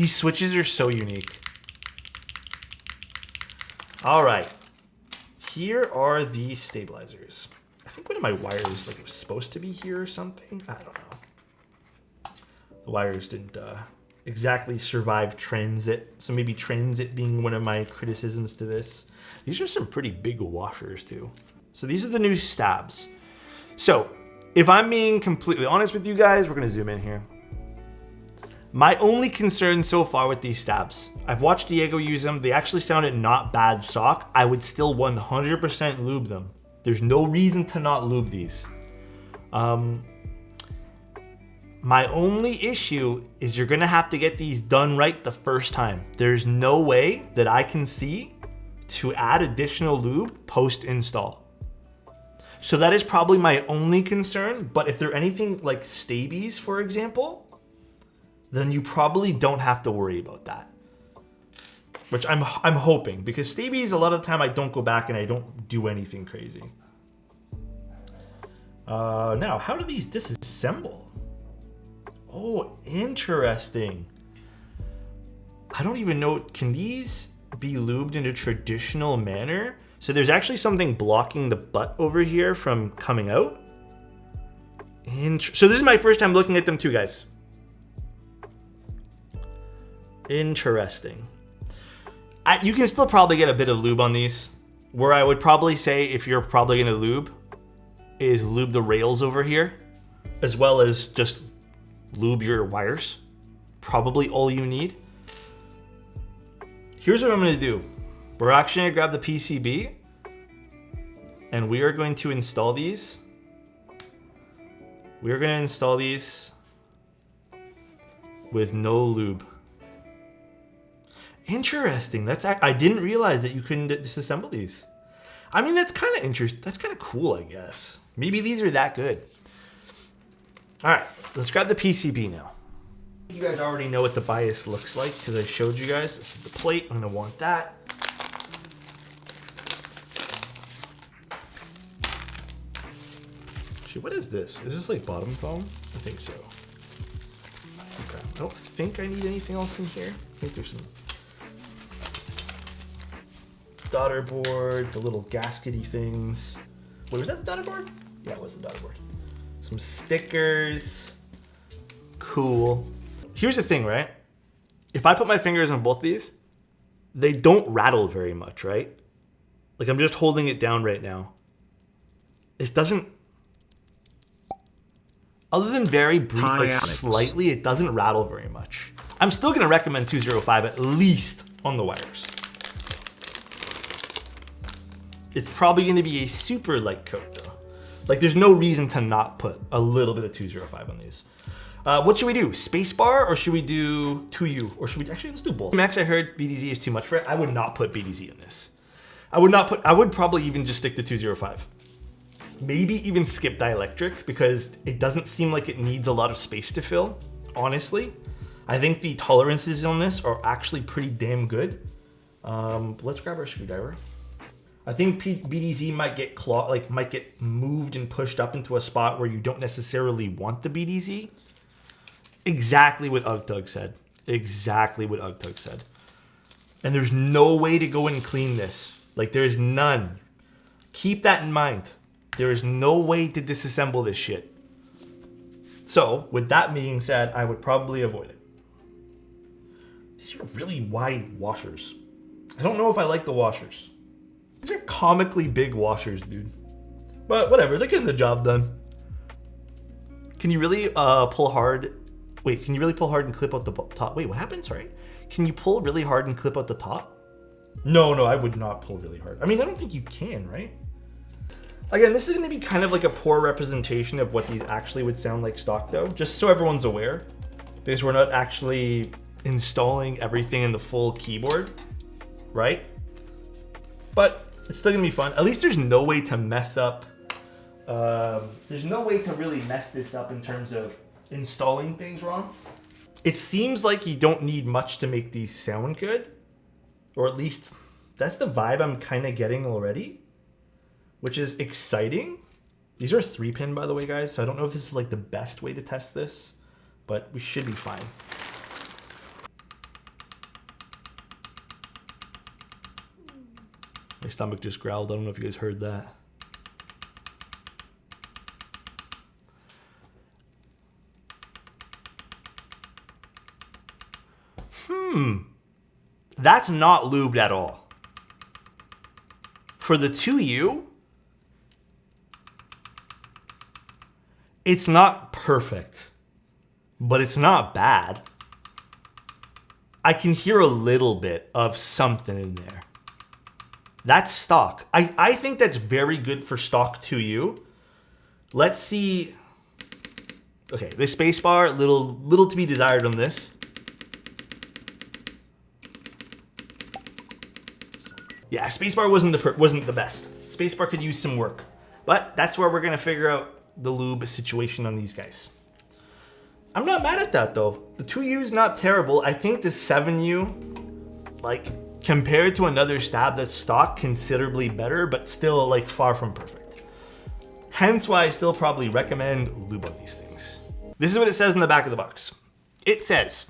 These switches are so unique. All right. Here are the stabilizers. I think one of my wires like was supposed to be here or something. I don't know. The wires didn't exactly survive transit. So maybe transit being one of my criticisms to this. These are some pretty big washers too. So these are the new stabs. So if I'm being completely honest with you guys, we're gonna zoom in here. My only concern so far with these stabs, I've watched Diego use them. They actually sounded not bad stock. I would still 100% lube them. There's no reason to not lube these. My only issue is you're gonna have to get these done right the first time. There's no way that I can see to add additional lube post-install. So that is probably my only concern, but if they're anything like Stabies, for example, then you probably don't have to worry about that. Which I'm hoping, because Stabies, a lot of the time I don't go back and I don't do anything crazy. Now, how do these disassemble? Oh, interesting. I don't even know, can these be lubed in a traditional manner? So there's actually something blocking the butt over here from coming out. So this is my first time looking at them too, guys. Interesting. You can still probably get a bit of lube on these. Where I would probably say, if you're probably gonna lube, is lube the rails over here, as well as just lube your wires. Probably all you need. Here's what I'm gonna do. We're actually gonna grab the PCB and we are going to install these. We are gonna install these with no lube. Interesting. I didn't realize that you couldn't disassemble these. I mean, that's kind of interesting. That's kind of cool, I guess. Maybe these are that good. All right, let's grab the PCB now. You guys already know what the bias looks like because I showed you guys. This is the plate. I'm gonna want that. Actually, what is this? Is this like bottom foam? I think so. Okay. I don't think I need anything else in here. I think there's some daughter board, the little gaskety things. Wait, was that the daughter board? Yeah, it was the daughter board. Some stickers. Cool. Here's the thing, right? If I put my fingers on both these, they don't rattle very much, right? Like I'm just holding it down right now. It doesn't, other than very brief, like slightly, it doesn't rattle very much. I'm still gonna recommend 205 at least on the wires. It's probably gonna be a super light coat though. Like there's no reason to not put a little bit of 205 on these. What should we do? Spacebar or should we do 2U? Or should we, actually let's do both. Max, I heard BDZ is too much for it. I would not put BDZ in this. I would probably even just stick to 205. Maybe even skip dielectric because it doesn't seem like it needs a lot of space to fill, honestly. I think the tolerances on this are actually pretty damn good. Let's grab our screwdriver. I think BDZ might get moved and pushed up into a spot where you don't necessarily want the BDZ. Exactly what UgTug said. Exactly what UgTug said. And there's no way to go and clean this. Like there's none. Keep that in mind. There is no way to disassemble this shit. So with that being said, I would probably avoid it. These are really wide washers. I don't know if I like the washers. These are comically big washers, dude. But whatever, they're getting the job done. Can you really pull hard? Wait, can you really pull hard and clip out the top? Wait, what happened? Sorry. Can you pull really hard and clip out the top? No, I would not pull really hard. I mean, I don't think you can, right? Again, this is gonna be kind of like a poor representation of what these actually would sound like stock though, just so everyone's aware, because we're not actually installing everything in the full keyboard, right? But it's still gonna be fun. At least there's no way to mess up. There's no way to really mess this up in terms of installing things wrong. It seems like you don't need much to make these sound good, or at least that's the vibe I'm kind of getting already, which is exciting. These are 3-pin, by the way, guys, so I don't know if this is like the best way to test this, but we should be fine. My stomach just growled. I don't know if you guys heard that. That's not lubed at all. For the 2U, it's not perfect, but it's not bad. I can hear a little bit of something in there. That's stock. I think that's very good for stock 2U. Let's see. Okay, the spacebar, little to be desired on this. Yeah, spacebar wasn't the best. Spacebar could use some work, but that's where we're gonna figure out the lube situation on these guys. I'm not mad at that though. The 2U is not terrible. I think the 7U, like compared to another stab that's stock, considerably better, but still like far from perfect. Hence why I still probably recommend lube on these things. This is what it says in the back of the box. It says,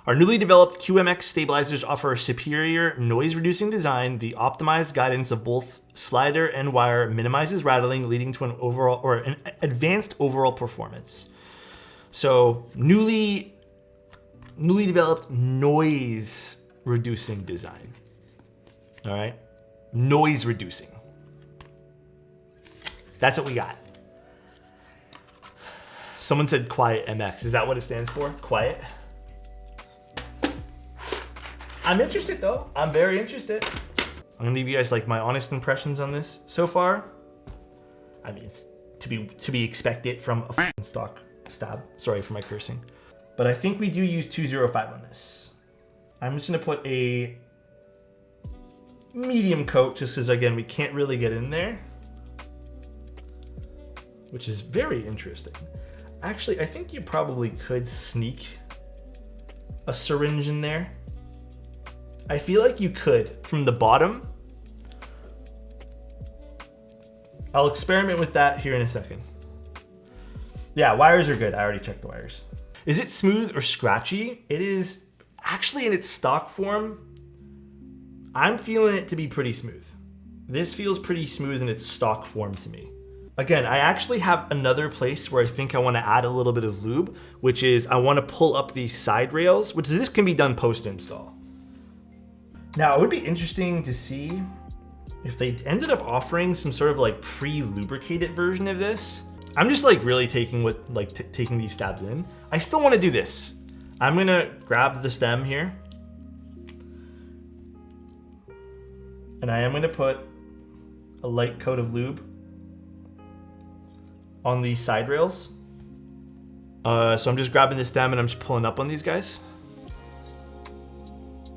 our newly developed QMX stabilizers offer a superior noise-reducing design. The optimized guidance of both slider and wire minimizes rattling, leading to an advanced overall performance. So newly developed noise-reducing design. All right, noise-reducing. That's what we got. Someone said Quiet MX. Is that what it stands for? Quiet? I'm interested though. I'm very interested. I'm gonna leave you guys like my honest impressions on this so far. I mean, it's to be expected from a f***ing stock stab. Sorry for my cursing. But I think we do use 205 on this. I'm just gonna put a medium coat just as, again, we can't really get in there, which is very interesting. Actually, I think you probably could sneak a syringe in there. I feel like you could from the bottom. I'll experiment with that here in a second. Yeah, wires are good. I already checked the wires. Is it smooth or scratchy? It is actually in its stock form. I'm feeling it to be pretty smooth. This feels pretty smooth in its stock form to me. Again, I actually have another place where I think I want to add a little bit of lube, which is I want to pull up these side rails, which this can be done post-install. Now, it would be interesting to see if they ended up offering some sort of like pre-lubricated version of this. I'm just like really taking taking these stabs in. I still want to do this. I'm gonna grab the stem here, and I am gonna put a light coat of lube on these side rails. So I'm just grabbing the stem and I'm just pulling up on these guys.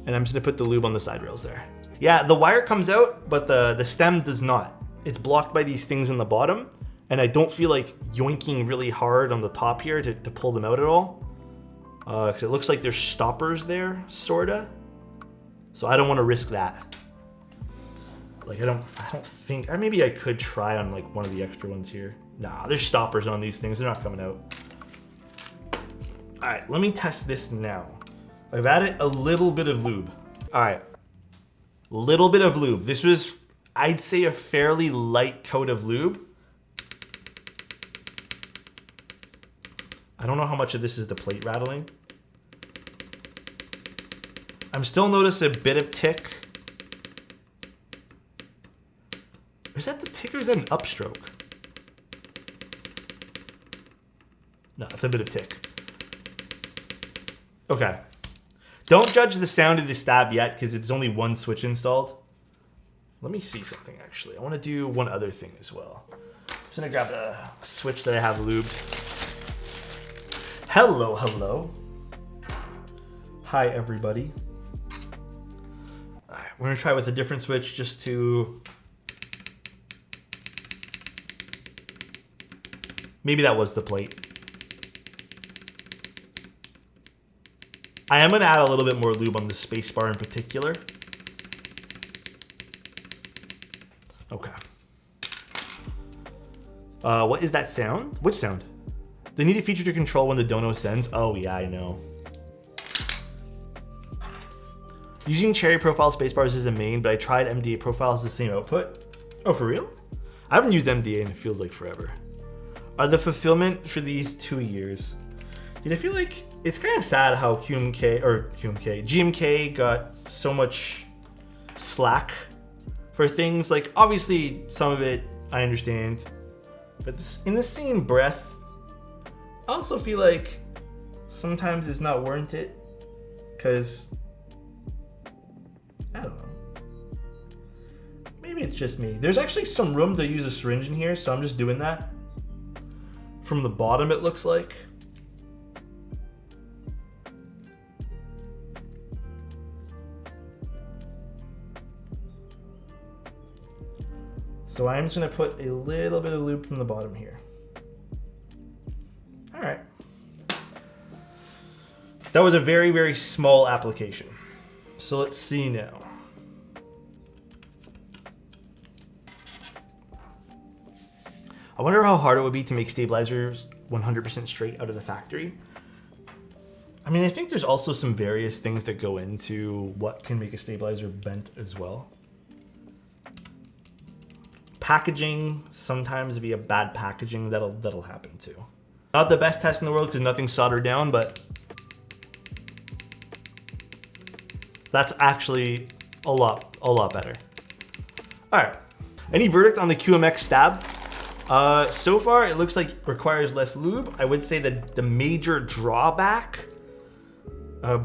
And I'm just gonna put the lube on the side rails there. Yeah, the wire comes out, but the stem does not. It's blocked by these things in the bottom, and I don't feel like yoinking really hard on the top here to pull them out at all. Because it looks like there's stoppers there, sorta. So I don't want to risk that. Like I don't think, or maybe I could try on like one of the extra ones here. Nah, there's stoppers on these things. They're not coming out. All right, let me test this now. I've added a little bit of lube. All right, little bit of lube. This was, I'd say, a fairly light coat of lube. I don't know how much of this is the plate rattling. I'm still noticing a bit of tick. Is that the tick or is that an upstroke? No, it's a bit of tick. Okay. Don't judge the sound of the stab yet because it's only one switch installed. Let me see something actually. I want to do one other thing as well. I'm just gonna grab a switch that I have lubed. Hello, hello. Hi, everybody. All right, we're gonna try with a different switch just to... Maybe that was the plate. I am gonna add a little bit more lube on the space bar in particular. Okay. What is that sound? Which sound? They need a feature to control when the dono sends. Oh yeah, I know. Using cherry profile spacebars as a main, but I tried MDA profiles, the same output. Oh, for real? I haven't used MDA and it feels like forever. Are the fulfillment for these 2 years? Dude, I feel like it's kind of sad how GMK got so much slack for things. Like, obviously, some of it I understand, but in the same breath, I also feel like sometimes it's not warranted, because I don't know. Maybe it's just me. There's actually some room to use a syringe in here, so I'm just doing that. From the bottom, it looks like. So I'm just gonna put a little bit of lube from the bottom here. All right. That was a very, very small application. So let's see now. I wonder how hard it would be to make stabilizers 100% straight out of the factory. I mean, I think there's also some various things that go into what can make a stabilizer bent as well. Packaging, sometimes via bad packaging, that'll happen too. Not the best test in the world because nothing's soldered down, but that's actually a lot better. All right, any verdict on the QMX stab? So far, it looks like it requires less lube. I would say that the major drawback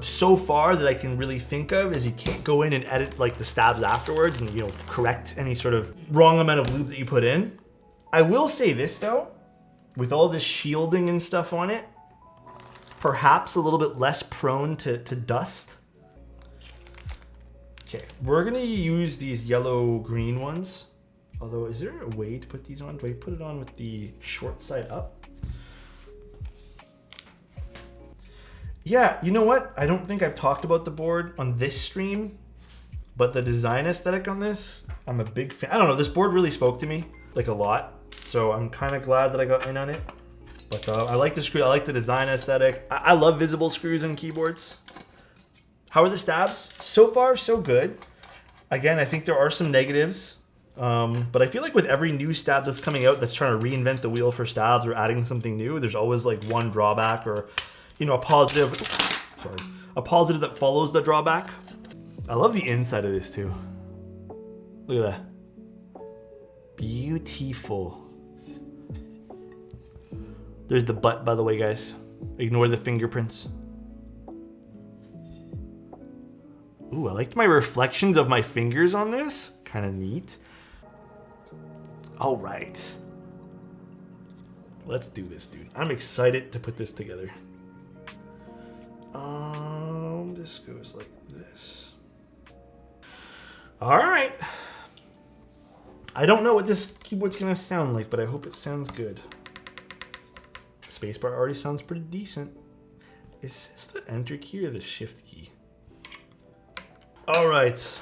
so far that I can really think of is you can't go in and edit like the stabs afterwards and, you know, correct any sort of wrong amount of lube that you put in. I will say this though, with all this shielding and stuff on it, perhaps a little bit less prone to dust. Okay, we're gonna use these yellow-green ones. Although, is there a way to put these on? Do I put it on with the short side up? Yeah, you know what? I don't think I've talked about the board on this stream, but the design aesthetic on this, I'm a big fan. I don't know, this board really spoke to me, like a lot. So I'm kind of glad that I got in on it. But I like the screw, I like the design aesthetic. I love visible screws in keyboards. How are the stabs? So far, so good. Again, I think there are some negatives. But I feel like with every new stab that's coming out that's trying to reinvent the wheel for stabs or adding something new, there's always like one drawback or, you know, a positive that follows the drawback. I love the inside of this too. Look at that. Beautiful. There's the butt, by the way, guys. Ignore the fingerprints. Ooh, I liked my reflections of my fingers on this. Kind of neat. All right. Let's do this, dude. I'm excited to put this together. This goes like this. All right. I don't know what this keyboard's gonna sound like, but I hope it sounds good. Spacebar already sounds pretty decent. Is this the enter key or the shift key? All right.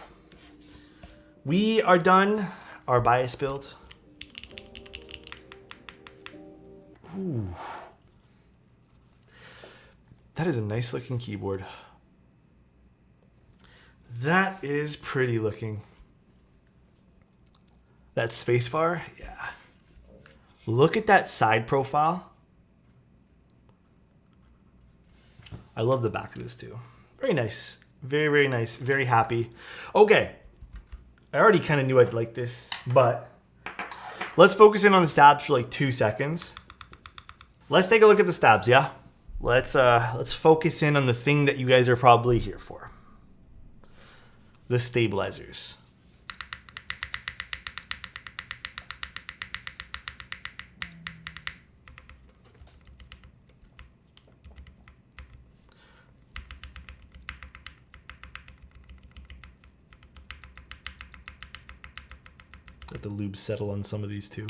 We are done our bias build. Ooh. That is a nice looking keyboard. That is pretty looking. That spacebar, yeah. Look at that side profile. I love the back of this too. Very nice. Very, very nice. Very happy. Okay. I already kind of knew I'd like this, but let's focus in on the stabs for like 2 seconds. Let's take a look at the stabs, yeah? Let's focus in on the thing that you guys are probably here for. The stabilizers. Let the lube settle on some of these too.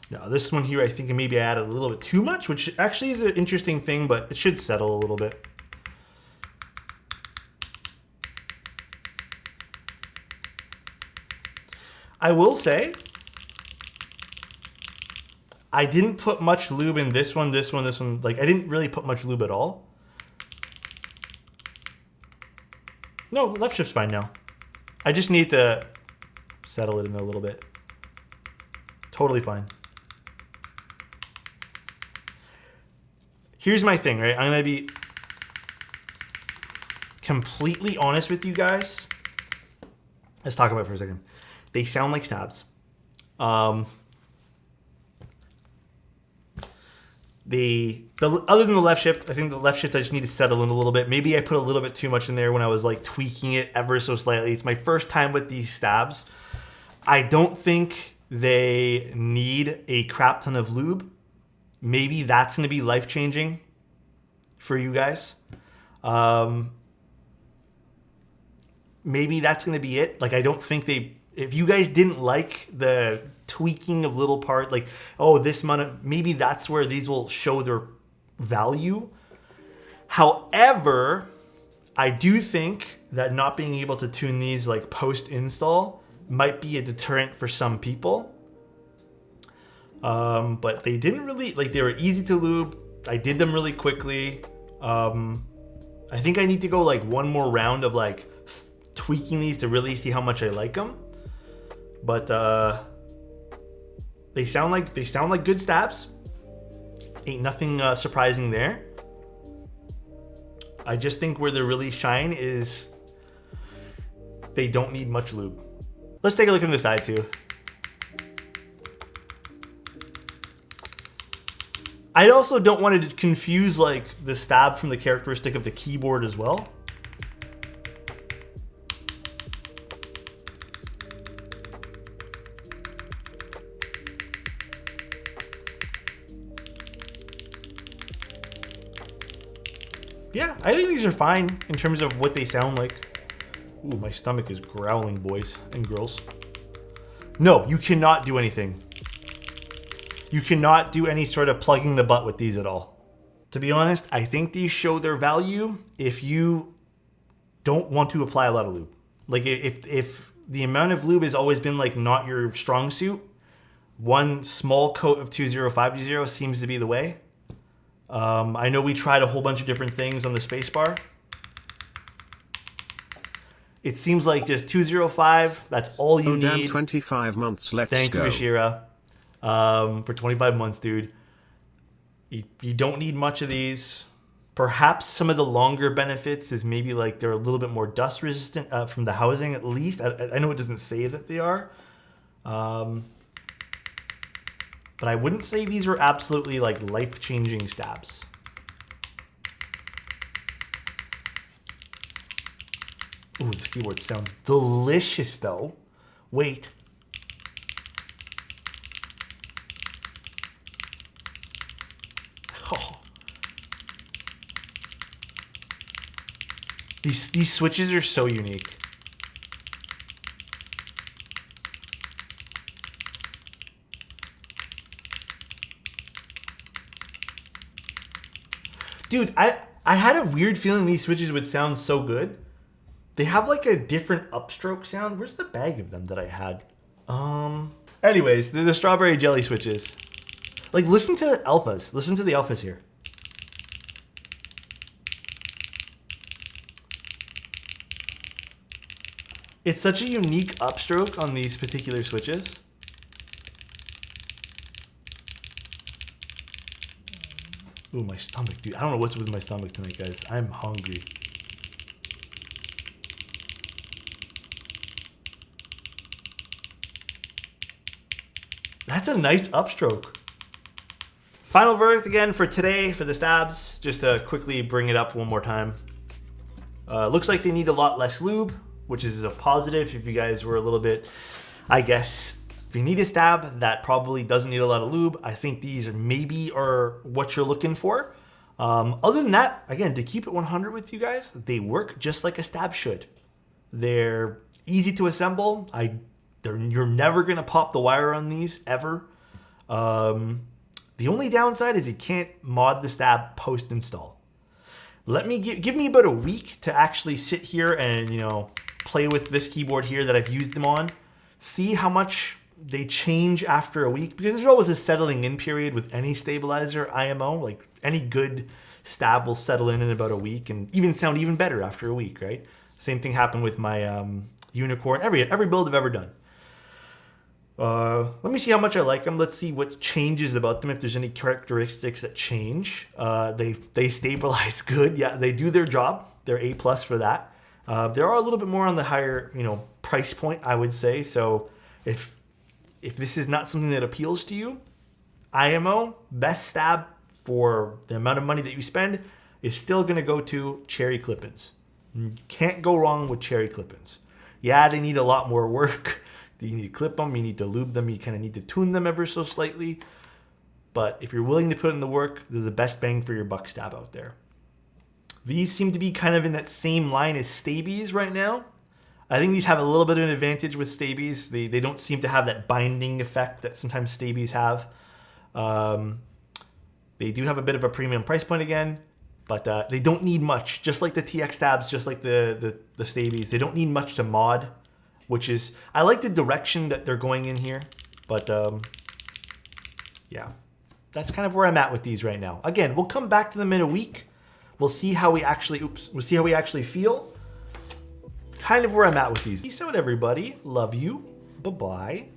Now this one here, I think maybe I added a little bit too much, which actually is an interesting thing, but it should settle a little bit. I will say, I didn't put much lube in this one, this one, this one. Like, I didn't really put much lube at all. No, the left shift's fine now. I just need to settle it in a little bit. Totally fine. Here's my thing, right? I'm going to be completely honest with you guys. Let's talk about it for a second. They sound like stabs. Other than the left shift, I think the left shift I just need to settle in a little bit. Maybe I put a little bit too much in there when I was like tweaking it ever so slightly. It's my first time with these stabs. I don't think they need a crap ton of lube. Maybe that's going to be life-changing for you guys. Maybe that's going to be it. Like, I don't think if you guys didn't like the tweaking of little part, like, oh, this amount, maybe that's where these will show their value. However, I do think that not being able to tune these like post-install might be a deterrent for some people. But they didn't really, like, they were easy to lube. I did them really quickly. I think I need to go like one more round of like tweaking these to really see how much I like them. But they sound like good stabs. Ain't nothing surprising there. I just think where they really shine is they don't need much lube. Let's take a look on the side too. I also don't want to confuse like the stab from the characteristic of the keyboard as well. Yeah, I think these are fine in terms of what they sound like. Ooh, my stomach is growling, boys and girls. No, you cannot do anything. You cannot do any sort of plugging the butt with these at all. To be honest, I think these show their value if you don't want to apply a lot of lube. Like if the amount of lube has always been like not your strong suit, one small coat of 205D0 seems to be the way. I know we tried a whole bunch of different things on the spacebar. It seems like just 205, that's all you need. 25 months, let's Thank you, go. Ashira. For 25 months, dude. You don't need much of these. Perhaps some of the longer benefits is maybe like they're a little bit more dust resistant from the housing at least. I know it doesn't say that they are. But I wouldn't say these are absolutely like life-changing stabs. Ooh, this keyboard sounds delicious though. Wait. Oh. These switches are so unique. Dude, I had a weird feeling these switches would sound so good. They have like a different upstroke sound. Where's the bag of them that I had? Anyways, they're the strawberry jelly switches. Like, listen to the alphas. Listen to the alphas here. It's such a unique upstroke on these particular switches. Ooh, my stomach, dude. I don't know what's with my stomach tonight, guys. I'm hungry. That's a nice upstroke. Final verdict again for today for the stabs. Just to quickly bring it up one more time. Looks like they need a lot less lube, which is a positive if you guys were a little bit, I guess, if you need a stab that probably doesn't need a lot of lube, I think these are what you're looking for. Other than that, again, to keep it 100 with you guys, they work just like a stab should. They're easy to assemble. You're never going to pop the wire on these, ever. The only downside is you can't mod the stab post-install. Give me about a week to actually sit here and, play with this keyboard here that I've used them on. see how much they change after a week, because there's always a settling in period with any stabilizer IMO. Like any good stab will settle in about a week and even sound even better after a week, right? Same thing happened with my Unicorn, every build I've ever done. Let me see how much I like them. Let's see what changes about them, if there's any characteristics that change. They stabilize good. Yeah, they do their job. They're A+ for that. They are a little bit more on the higher, price point, I would say. So if this is not something that appeals to you, IMO, best stab for the amount of money that you spend is still going to go to cherry clip-ins. You can't go wrong with cherry clip-ins. Yeah, they need a lot more work. You need to clip them, you need to lube them, you kind of need to tune them ever so slightly. But if you're willing to put in the work, they're the best bang for your buck stab out there. These seem to be kind of in that same line as Stabies right now. I think these have a little bit of an advantage with Stabies. They don't seem to have that binding effect that sometimes Stabies have. They do have a bit of a premium price point again, but they don't need much. Just like the TX tabs, just like the Stabies, they don't need much to mod, which is, I like the direction that they're going in here, but yeah, that's kind of where I'm at with these right now. Again, we'll come back to them in a week. We'll see how we actually, we'll see how we actually feel. Kind of where I'm at with these. Peace out, everybody. Love you. Bye-bye.